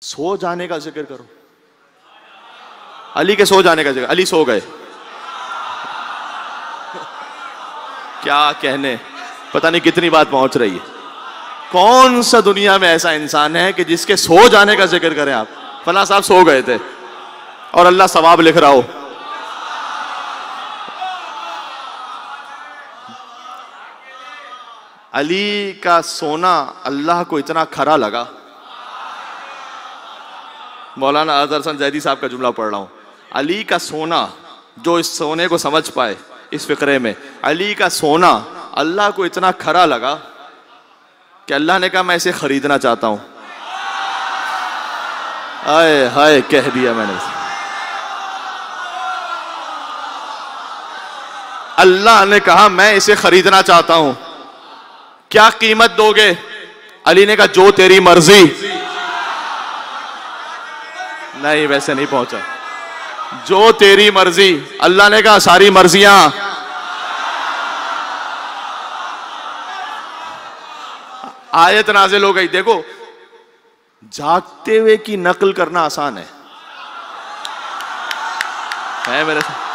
सो जाने का जिक्र करो। अली के सो जाने का जिक्र, अली सो गए, क्या कहने, पता नहीं कितनी बात पहुंच रही है। कौन सा दुनिया में ऐसा इंसान है कि जिसके सो जाने का जिक्र करें आप, फला साहब सो गए थे और अल्लाह सवाब लिख रहा हो। अली का सोना अल्लाह को इतना खरा लगा। मौलाना अजहर हसन जैदी साहब का जुमला पढ़ रहा हूं। अली का सोना, जो इस सोने को समझ पाए इस फिक्रे में, अली का सोना अल्लाह को इतना खरा लगा कि अल्लाह ने कहा मैं इसे खरीदना चाहता हूं। आए हाय कह दिया मैंने। अल्लाह ने कहा मैं इसे खरीदना चाहता हूं, क्या कीमत दोगे? अली ने कहा जो तेरी मर्जी। नहीं, वैसे नहीं पहुंचा। जो तेरी मर्जी। अल्लाह ने कहा सारी मर्जियां। आयत नाजिल हो गई। देखो, जागते हुए की नकल करना आसान है मेरे साथ।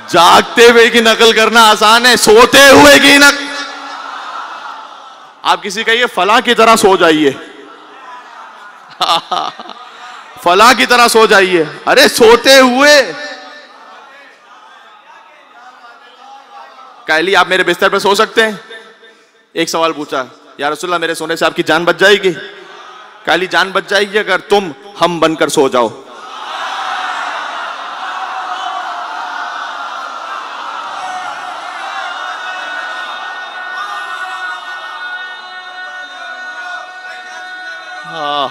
जागते हुए की नकल करना आसान है, सोते हुए की नकल। आप किसी कहिए फला की तरह सो जाइए, फला की तरह सो जाइए, अरे सोते हुए। कहली आप मेरे बिस्तर पर सो सकते हैं? एक सवाल पूछा, या रसूलल्लाह मेरे सोने से आपकी जान बच जाएगी? कहली जान बच जाएगी अगर तुम हम बनकर सो जाओ।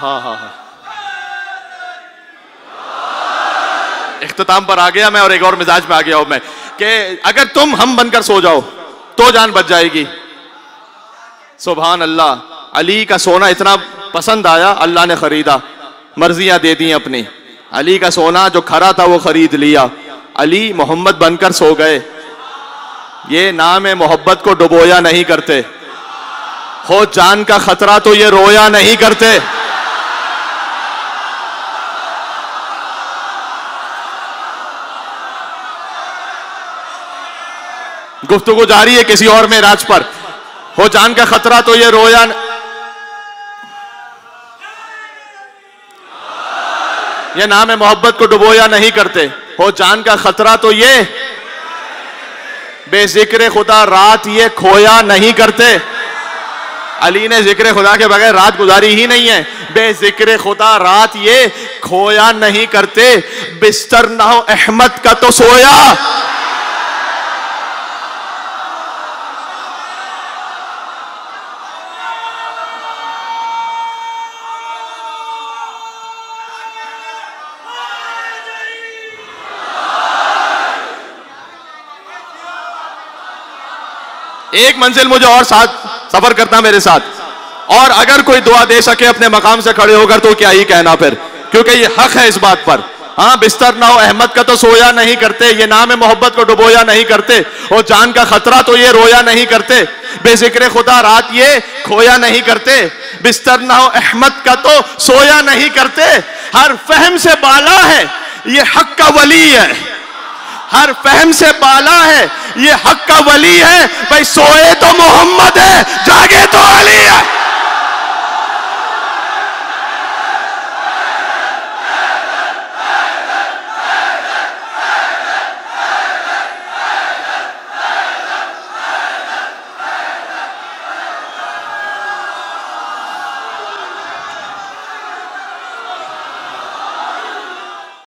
हाँ। इख्तिताम पर आ गया मैं और एक और मिजाज में आ गया हूं मैं कि अगर तुम हम बनकर सो जाओ तो जान बच जाएगी। सुभान अल्लाह। अली का सोना इतना पसंद आया, अल्लाह ने खरीदा, मर्जियां दे दी अपनी। अली का सोना जो खरा था वो खरीद लिया। अली मोहम्मद बनकर सो गए। ये नाम है मोहब्बत को डुबोया नहीं करते, हो जान का खतरा तो ये रोया नहीं करते। गुफ्तगू जारी है किसी और में राज पर। हो जान का खतरा तो ये रोया ये नाम है मोहब्बत को डुबोया नहीं करते, हो जान का खतरा तो ये बेजिक्र खुदा रात ये खोया नहीं करते। अली ने जिक्र खुदा के बगैर रात गुजारी ही नहीं है। बेजिक्र खुदा रात ये खोया नहीं करते, बिस्तर ना हो अहमद का तो सोया। एक मंजिल मुझे और साथ सफर करता मेरे साथ, और अगर कोई दुआ दे सके अपने मकाम से खड़े होकर तो क्या ही कहना फिर, क्योंकि ये हक है इस बात पर। हाँ, बिस्तर ना हो अहमद का तो सोया नहीं करते, ये नाम है मोहब्बत को डुबोया नहीं करते, और जान का खतरा तो ये रोया नहीं करते, बेजिक्र खुदा रात ये खोया नहीं करते, बिस्तर ना हो अहमद का तो सोया नहीं करते। हर फहम से बाला है ये हक का वली है, हर फहम से बाला है ये हक का वली है। भाई सोए तो मोहम्मद है, जागे तो अली।